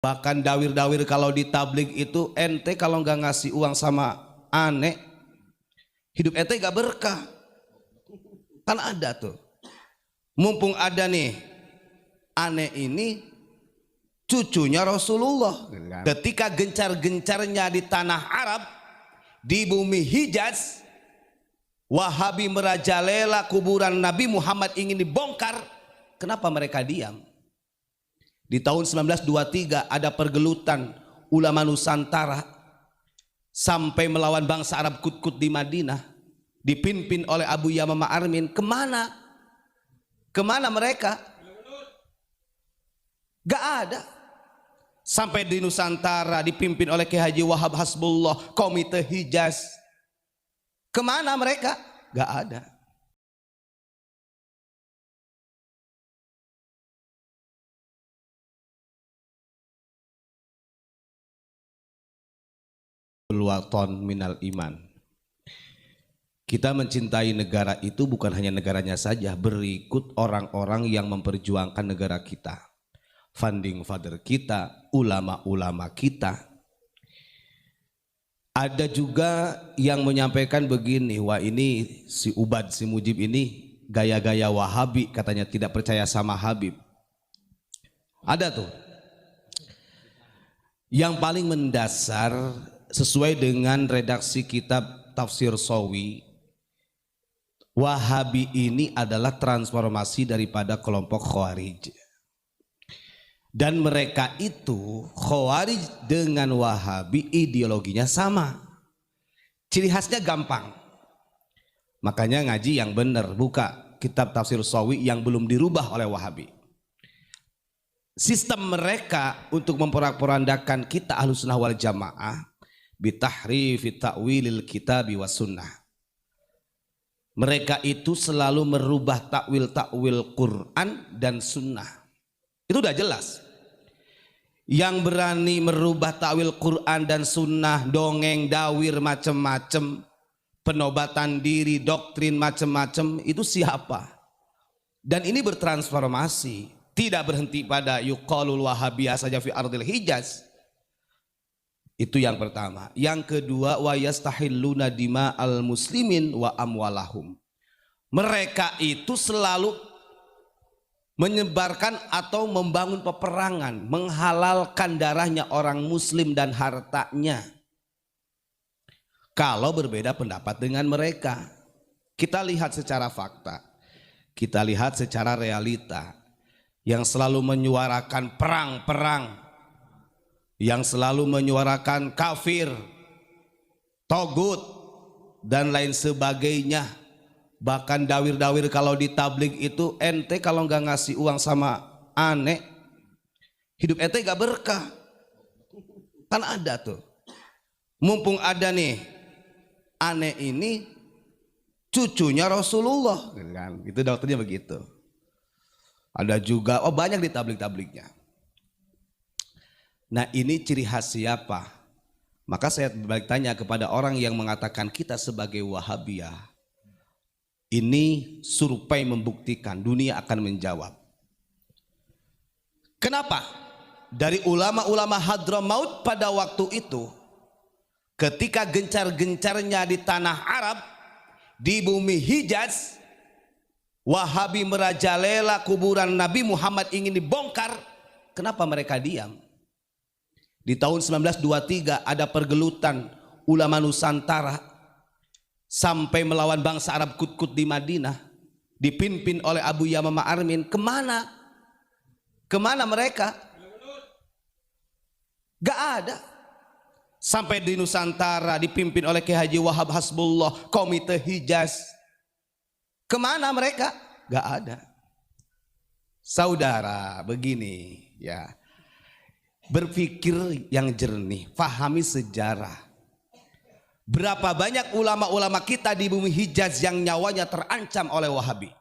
Bahkan dawir-dawir kalau di tablik itu ente kalau nggak ngasih uang sama aneh, hidup ente gak berkah. Kan ada tuh. Mumpung ada nih, aneh ini cucunya Rasulullah. Ketika gencar-gencarnya di tanah Arab, di bumi Hijaz, Wahabi merajalela kuburan Nabi Muhammad ingin dibongkar. Kenapa mereka diam? Di tahun 1923 ada pergelutan ulama Nusantara sampai melawan bangsa Arab Kut-Kut di Madinah, dipimpin oleh Abu Yamamah Armin. Kemana? Kemana mereka? Gak ada. Sampai di Nusantara dipimpin oleh Kiai Haji Wahab Hasbullah, Komite Hijaz. Kemana mereka? Gak ada. Waton minal iman. Kita mencintai negara itu bukan hanya negaranya saja, berikut orang-orang yang memperjuangkan negara kita, founding father kita, ulama-ulama kita. Ada juga yang menyampaikan begini, wah ini si Ubad, si Mujib ini gaya-gaya Wahabi, katanya tidak percaya sama Habib. Ada tuh. Yang paling mendasar sesuai dengan redaksi kitab Tafsir Sawi, Wahabi ini adalah transformasi daripada kelompok Khawarij. Dan mereka itu Khawarij dengan Wahabi ideologinya sama. Ciri khasnya gampang. Makanya ngaji yang benar, buka kitab Tafsir Sawi yang belum dirubah oleh Wahabi. Sistem mereka untuk memporak-porandakan kita Ahlussunnah wal Jamaah bitahrifi ta'wilil kitabi was sunnah. Mereka itu selalu merubah takwil-takwil Quran dan sunnah. Itu udah jelas. Yang berani merubah takwil Quran dan sunnah, dongeng, dawir, macem-macem, penobatan diri, doktrin macem-macem, itu siapa? Dan ini bertransformasi, tidak berhenti pada yuqalul wahabiyah saja fi ardil Hijaz. Itu yang pertama. Yang kedua, wa yastahilluna dima'al muslimin wa amwalahum. Mereka itu selalu menyebarkan atau membangun peperangan, menghalalkan darahnya orang muslim dan hartanya. Kalau berbeda pendapat dengan mereka, kita lihat secara fakta, kita lihat secara realita. Yang selalu menyuarakan perang-perang, yang selalu menyuarakan kafir, togut, dan lain sebagainya. Bahkan dawir-dawir kalau di tablik itu ente kalau nggak ngasih uang sama aneh, hidup ente gak berkah. Kan ada tuh. Mumpung ada nih, aneh ini cucunya Rasulullah. Itu dokternya begitu. Ada juga, oh banyak di tablik-tabliknya. Nah ini ciri khas siapa? Maka saya balik tanya kepada orang yang mengatakan kita sebagai Wahabiyah. Ini survei membuktikan, dunia akan menjawab. Kenapa? Dari ulama-ulama Hadramaut pada waktu itu, ketika gencar-gencarnya di tanah Arab, di bumi Hijaz, Wahabi merajalela kuburan Nabi Muhammad ingin dibongkar. Kenapa mereka diam? Di tahun 1923 ada pergelutan ulama Nusantara sampai melawan bangsa Arab Kut-Kut di Madinah, dipimpin oleh Abu Yamamah Armin. Kemana? Kemana mereka? Gak ada. Sampai di Nusantara dipimpin oleh Kiai Haji Wahab Hasbullah, Komite Hijaz. Kemana mereka? Gak ada. Saudara, begini ya, berpikir yang jernih, pahami sejarah. Berapa banyak ulama-ulama kita di bumi Hijaz yang nyawanya terancam oleh Wahabi.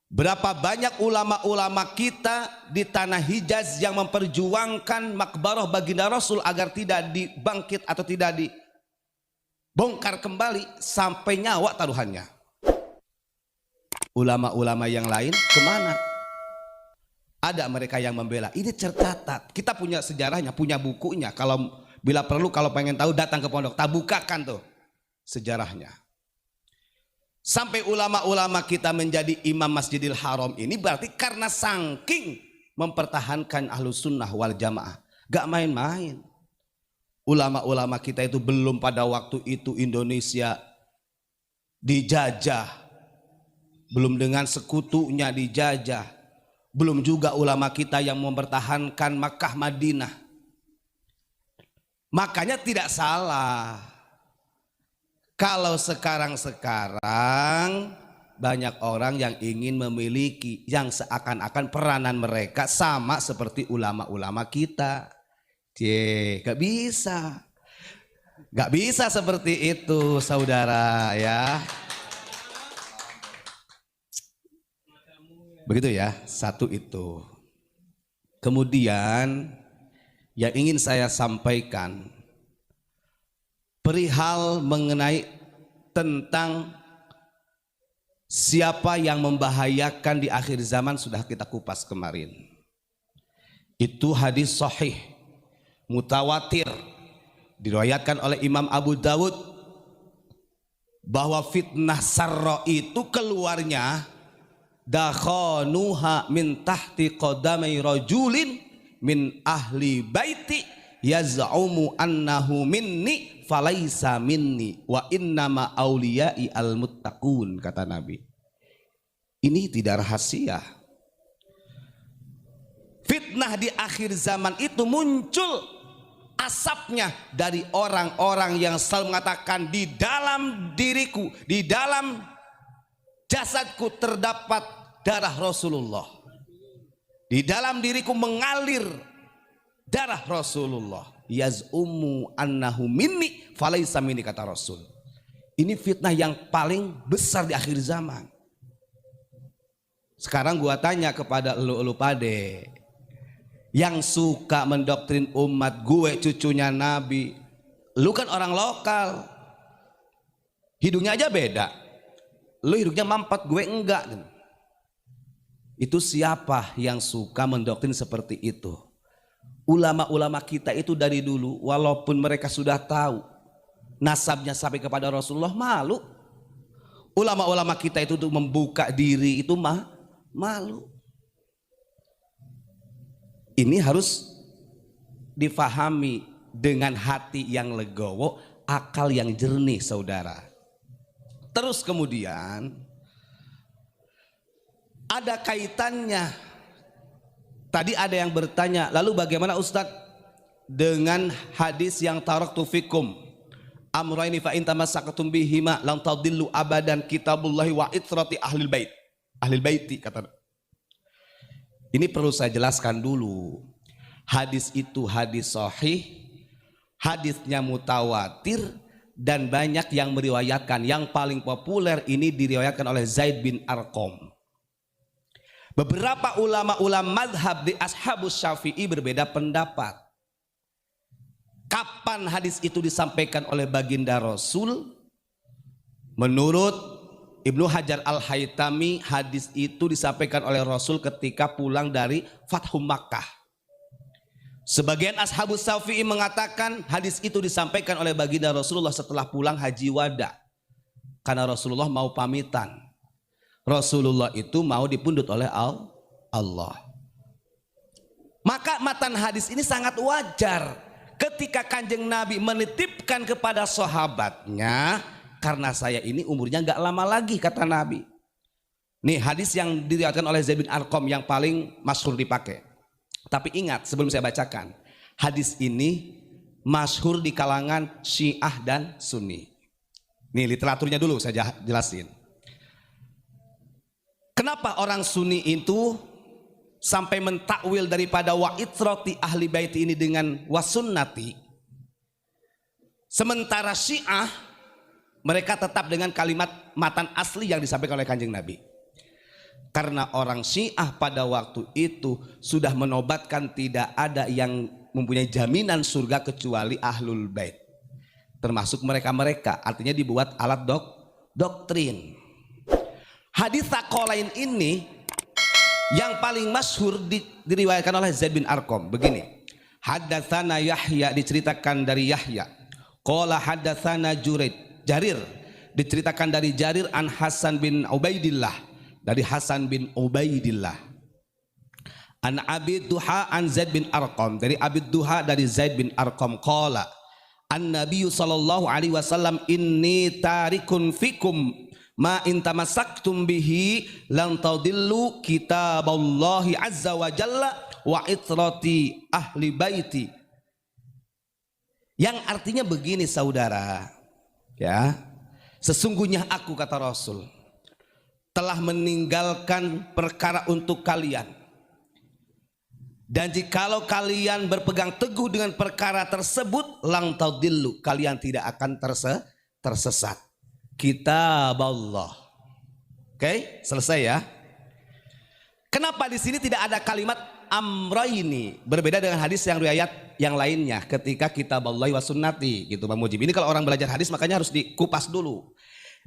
Berapa banyak ulama-ulama kita di tanah Hijaz yang memperjuangkan makbarah baginda Rasul agar tidak dibangkit atau tidak dibongkar kembali sampai nyawa taruhannya. Ulama-ulama yang lain kemana? Ada mereka yang membela. Ini tercatat. Kita punya sejarahnya, punya bukunya. Kalau bila perlu, kalau pengen tahu datang ke pondok, tak bukakan tuh sejarahnya. Sampai ulama-ulama kita menjadi imam Masjidil Haram ini berarti karena saking mempertahankan Ahlus Sunnah wal Jamaah. Gak main-main. Ulama-ulama kita itu belum pada waktu itu Indonesia dijajah. Belum dengan sekutunya dijajah. Belum juga ulama kita yang mempertahankan Makkah Madinah. Makanya tidak salah kalau sekarang banyak orang yang ingin memiliki yang seakan-akan peranan mereka sama seperti ulama-ulama kita. Gak bisa. Gak bisa seperti itu, saudara ya. Begitu ya, satu itu. Kemudian yang ingin saya sampaikan perihal mengenai tentang siapa yang membahayakan di akhir zaman sudah kita kupas kemarin. Itu hadis sahih mutawatir diriwayatkan oleh Imam Abu Dawud bahwa fitnah sarra itu keluarnya dakhanuha min tahti qadamai rajulin min ahli baiti yaz'umu annahu minni falaisa minni wa innama auliyai almuttaqun, kata Nabi. Ini tidak rahasia. Fitnah di akhir zaman itu muncul asapnya dari orang-orang yang selalu mengatakan di dalam diriku, di dalam jasadku terdapat darah Rasulullah. Di dalam diriku mengalir darah Rasulullah. Yaz'umu annahu minni falaisa minni, kata Rasul. Ini fitnah yang paling besar di akhir zaman. Sekarang gua tanya kepada elu pade yang suka mendoktrin umat, gue cucunya Nabi. Lu kan orang lokal, hidungnya aja beda. Lu hidupnya mampet, gue enggak. Itu siapa yang suka mendoktrin seperti itu? Ulama-ulama kita itu dari dulu, walaupun mereka sudah tahu nasabnya sampai kepada Rasulullah, malu. Ulama-ulama kita itu untuk membuka diri itu malu. Ini harus difahami dengan hati yang legowo, akal yang jernih, saudara. Terus kemudian ada kaitannya. Tadi ada yang bertanya, lalu bagaimana Ustadz dengan hadis yang taraktu fikum amrayni fa in tamassakatum bihima lam tadillu abadan, kitabullahi wa itrati ahlil baiti, kata. Ini perlu saya jelaskan dulu. Hadis itu hadis sahih, hadisnya mutawatir, dan banyak yang meriwayatkan. Yang paling populer ini diriwayatkan oleh Zaid bin Arqam. Beberapa ulama-ulama madhab di Ashabus Syafi'i berbeda pendapat. Kapan hadis itu disampaikan oleh baginda Rasul? Menurut Ibnu Hajar Al-Haytami, hadis itu disampaikan oleh Rasul ketika pulang dari Fathu Makkah. Sebagian Ashabus Syafi'i mengatakan hadis itu disampaikan oleh baginda Rasulullah setelah pulang haji wada. Karena Rasulullah mau pamitan. Rasulullah itu mau dipundut oleh Allah. Maka matan hadis ini sangat wajar ketika Kanjeng Nabi menitipkan kepada sahabatnya, karena saya ini umurnya nggak lama lagi, kata Nabi. Nih hadis yang diriwayatkan oleh Zaid bin Arqam yang paling masyhur dipakai. Tapi ingat sebelum saya bacakan, hadis ini masyhur di kalangan Syiah dan Sunni. Nih literaturnya dulu saya jelasin. Kenapa orang Sunni itu sampai mentakwil daripada wa itrati ahli baiti ini dengan wasunnati, sementara Syiah mereka tetap dengan kalimat matan asli yang disampaikan oleh Kanjeng Nabi. Karena orang Syiah pada waktu itu sudah menobatkan tidak ada yang mempunyai jaminan surga kecuali ahlul bait, termasuk mereka-mereka. Artinya dibuat alat doktrin. Hadis Tsaqalain ini Yang paling masyhur diriwayatkan oleh Zaid bin Arqam begini. Haddatsana Yahya, diceritakan dari Yahya. Qala haddatsana Jarir, diceritakan dari Jarir an Hasan bin Ubaidillah, dari Hasan bin Ubaidillah. An Abi Duha an Zaid bin Arqam, dari Abi Duha dari Zaid bin Arqam. Qala an Nabi sallallahu alaihi wasallam inni tarikun fikum ma in tamassaktum bihi lan tadillu kitaballahi azza wa jalla wa itrati ahli baiti. Yang artinya begini saudara, ya, sesungguhnya aku, kata Rasul, telah meninggalkan perkara untuk kalian, dan jikalau kalian berpegang teguh dengan perkara tersebut, lang tadillu, kalian tidak akan tersesat. Kitab Allah. Oke, selesai ya. Kenapa di sini tidak ada kalimat amraini? Berbeda dengan hadis yang riwayat yang lainnya ketika kitab Allah wa sunnati gitu Bang Mujib. Ini kalau orang belajar hadis makanya harus dikupas dulu.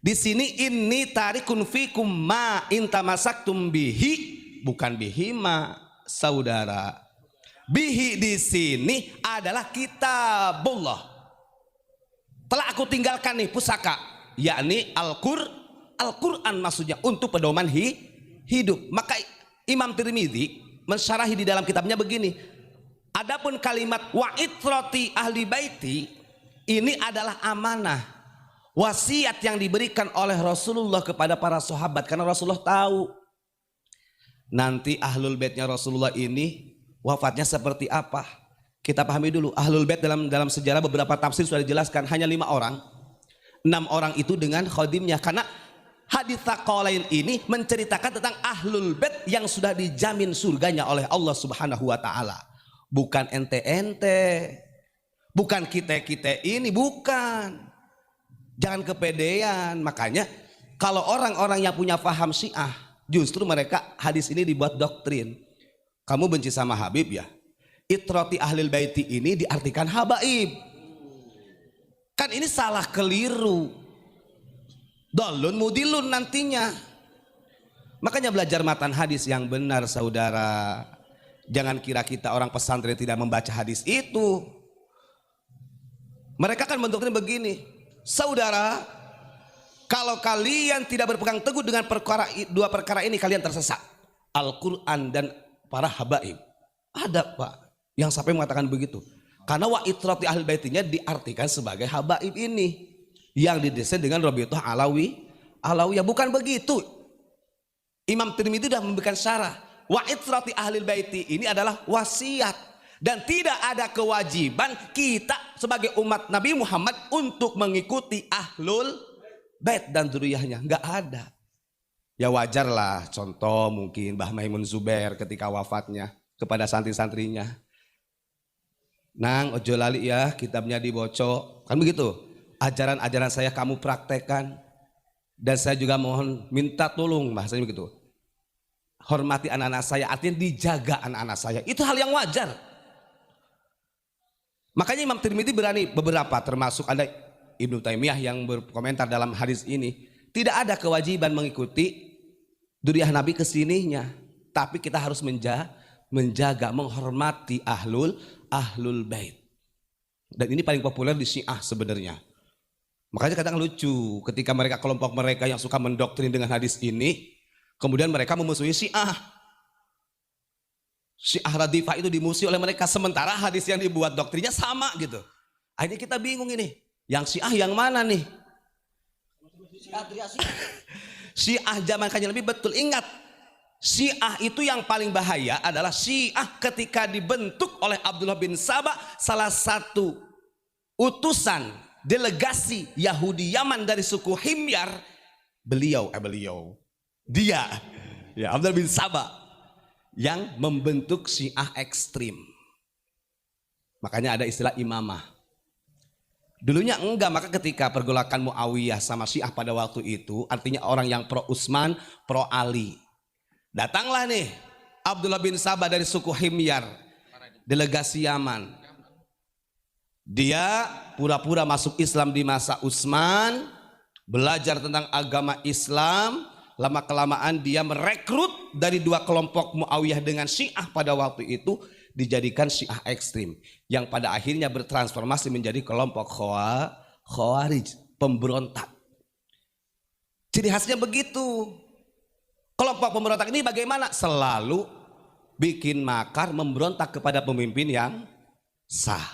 Di sini ini tarikun fikum ma intamasaktum bihi, bukan bihima saudara. Bihi di sini adalah kitabullah. Telah aku tinggalkan nih pusaka, yakni Al-Quran maksudnya, untuk pedoman hidup. Maka Imam Tirmidzi mensyarahi di dalam kitabnya begini. Adapun kalimat wa itrati ahli baiti ini adalah amanah, wasiat yang diberikan oleh Rasulullah kepada para sahabat, karena Rasulullah tahu nanti ahlul baitnya Rasulullah ini wafatnya seperti apa. Kita pahami dulu ahlul bait dalam sejarah beberapa tafsir sudah dijelaskan hanya 5 orang. 6 orang itu dengan khadimnya, karena hadits tsaqalain ini menceritakan tentang ahlul bait yang sudah dijamin surganya oleh Allah Subhanahu wa taala. Bukan ente-ente, bukan kita-kita ini, bukan. Jangan kepedean. Makanya kalau orang-orang yang punya paham Syiah, justru mereka hadis ini dibuat doktrin. Kamu benci sama Habib ya? Itrati ahlil baiti ini diartikan habaib. Kan ini salah, keliru, dolun mudilun nantinya. Makanya belajar matan hadis yang benar saudara. Jangan kira kita orang pesantren tidak membaca hadis itu. Mereka kan mendoktrin begini, saudara, kalau kalian tidak berpegang teguh dengan dua perkara ini, kalian tersesat. Al-Quran dan para habaib. Ada Pak yang sampai mengatakan begitu. Karena wa itrati ahli baitinya diartikan sebagai habaib ini yang didesain dengan Rabi'ah Alawiyah. Bukan begitu. Imam Tirmidzi sudah memberikan syarah. Wa itrati ahli baiti ini adalah wasiat, dan tidak ada kewajiban kita sebagai umat Nabi Muhammad untuk mengikuti ahlul bait dan dzurriyyahnya. Enggak ada. Ya wajar lah, contoh mungkin Mbah Maimun Zubair ketika wafatnya kepada santri-santrinya, Nang, ojo lali ya kitabnya dibocok, kan begitu. Ajaran-ajaran saya kamu praktekkan, dan saya juga mohon minta tolong, bahasanya begitu. Hormati anak-anak saya, artinya dijaga anak-anak saya. Itu hal yang wajar. Makanya Imam Tirmidzi berani beberapa, termasuk ada Ibnu Taimiyah yang berkomentar dalam hadis ini, tidak ada kewajiban mengikuti dzurriyyah Nabi kesininya, tapi kita harus menjaga, menghormati ahlul bait. Dan ini paling populer di Syiah sebenarnya. Makanya kadang lucu ketika kelompok mereka yang suka mendoktrin dengan hadis ini, kemudian mereka memusuhi Syiah. Syiah Radifah itu dimusuhi oleh mereka, sementara hadis yang dibuat doktrinnya sama gitu. Akhirnya kita bingung ini, yang Syiah yang mana nih? Syiah zaman Kanjeng Nabi, betul. Ingat, Syiah itu yang paling bahaya adalah Syiah ketika dibentuk oleh Abdullah bin Sabah, salah satu utusan delegasi Yahudi Yaman dari suku Himyar. Dia ya, Abdullah bin Sabah yang membentuk Syiah ekstrim. Makanya ada istilah imamah. Dulunya enggak, maka ketika pergolakan Muawiyah sama Syiah pada waktu itu, artinya orang yang pro Utsman, pro Ali. Datanglah nih Abdullah bin Sabah dari suku Himyar, delegasi Yaman. Dia pura-pura masuk Islam di masa Utsman, belajar tentang agama Islam. Lama kelamaan dia merekrut dari dua kelompok Muawiyah dengan Syiah pada waktu itu dijadikan Syiah ekstrim yang pada akhirnya bertransformasi menjadi kelompok Khawarij, pemberontak. Ciri khasnya begitu. Kelompok pemberontak ini bagaimana? Selalu bikin makar, memberontak kepada pemimpin yang sah.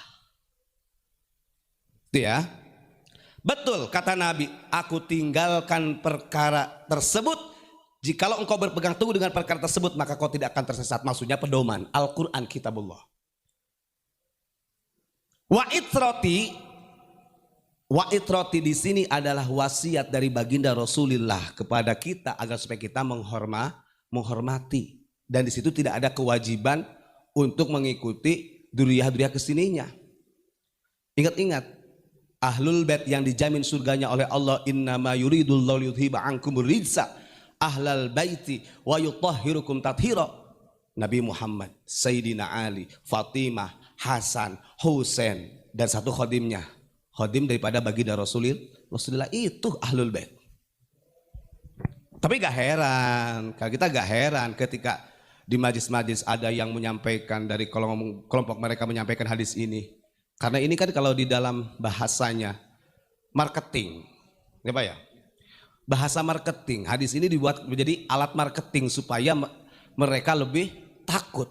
Itu ya. Betul kata Nabi, aku tinggalkan perkara tersebut. Jikalau engkau berpegang teguh dengan perkara tersebut, maka kau tidak akan tersesat. Maksudnya pedoman Al-Quran, kitabullah. Wa itroti di sini adalah wasiat dari baginda Rasulullah kepada kita agar supaya kita menghormati. Dan di situ tidak ada kewajiban untuk mengikuti duriyah-duriyah kesininya. Ingat-ingat. Ahlul bait yang dijamin surganya oleh Allah, innama yuridullahu liyudhiba ankumur rijsa ahlal baiti wa yutahhirukum tathira. Nabi Muhammad, Sayyidina Ali, Fatimah, Hasan, Husain, dan satu khodimnya, khodim daripada baginda Rasulullah itu ahlul bait. Tapi gak heran, kalau kita gak heran ketika di majlis-majlis ada yang menyampaikan dari kelompok mereka menyampaikan hadis ini. Karena ini kan kalau di dalam bahasanya marketing, ya Pak ya, bahasa marketing, hadis ini dibuat menjadi alat marketing supaya mereka lebih takut.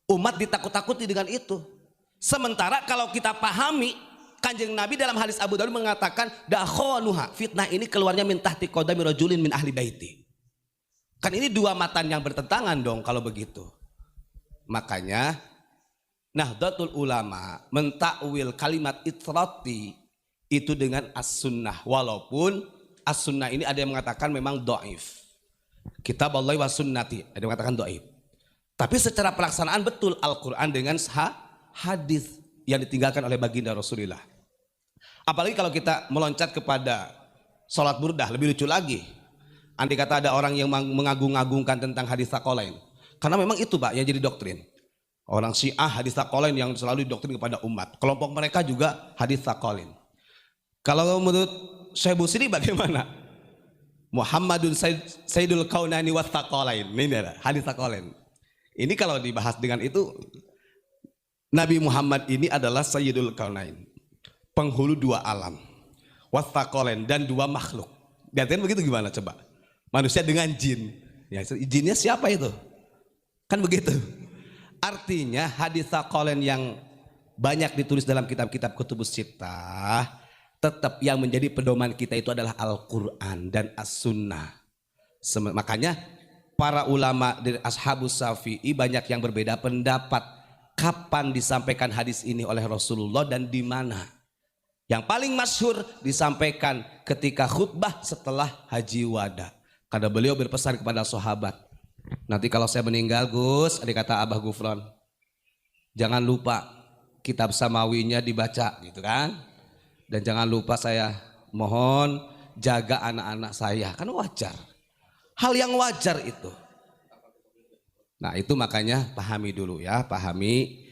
Umat ditakut-takuti dengan itu. Sementara kalau kita pahami, Kanjeng Nabi dalam hadis Abu Dawud mengatakan, dakhanuha, fitnah ini keluarnya min tahti qadami rajulin min ahli baiti. Kan ini dua matan yang bertentangan dong kalau begitu. Makanya Nahdlatul Ulama mentakwil kalimat itrati itu dengan as-sunnah, walaupun as-sunnah ini ada yang mengatakan memang dhaif. Kitab Allah wa sunnati ada yang mengatakan dhaif. Tapi secara pelaksanaan betul Al-Qur'an dengan hadis yang ditinggalkan oleh baginda Rasulullah. Apalagi kalau kita meloncat kepada sholat burdah, lebih lucu lagi. Andai kata ada orang yang mengagung-agungkan tentang hadis tsaqalain. Karena memang itu Pak yang jadi doktrin. Orang Syiah hadis tsaqalain yang selalu didoktrin kepada umat. Kelompok mereka juga hadis tsaqalain. Kalau menurut Syekh Busiri bagaimana? Muhammadun Sayyidul Kaunani was tsaqalain. Ini ada hadis tsaqalain. Ini kalau dibahas dengan itu, Nabi Muhammad ini adalah Sayyidul Kaunain, penghulu dua alam, was tsaqalain, dan dua makhluk. Diartikan begitu gimana coba? Manusia dengan jin. Ya, jinnya siapa itu? Kan begitu. Artinya hadis tsaqalain yang banyak ditulis dalam kitab-kitab kutubus sittah, tetap yang menjadi pedoman kita itu adalah Al-Quran dan As-Sunnah. Makanya para ulama dari Ashabus Syafi'i banyak yang berbeda pendapat kapan disampaikan hadis ini oleh Rasulullah dan di mana. Yang paling masyhur disampaikan ketika khutbah setelah haji wada. Karena beliau berpesan kepada sahabat, nanti kalau saya meninggal Gus, ada kata Abah Gufron, jangan lupa kitab samawinya dibaca gitu kan. Dan jangan lupa saya mohon jaga anak-anak saya. Kan wajar. Hal yang wajar itu. Nah itu makanya pahami dulu ya, pahami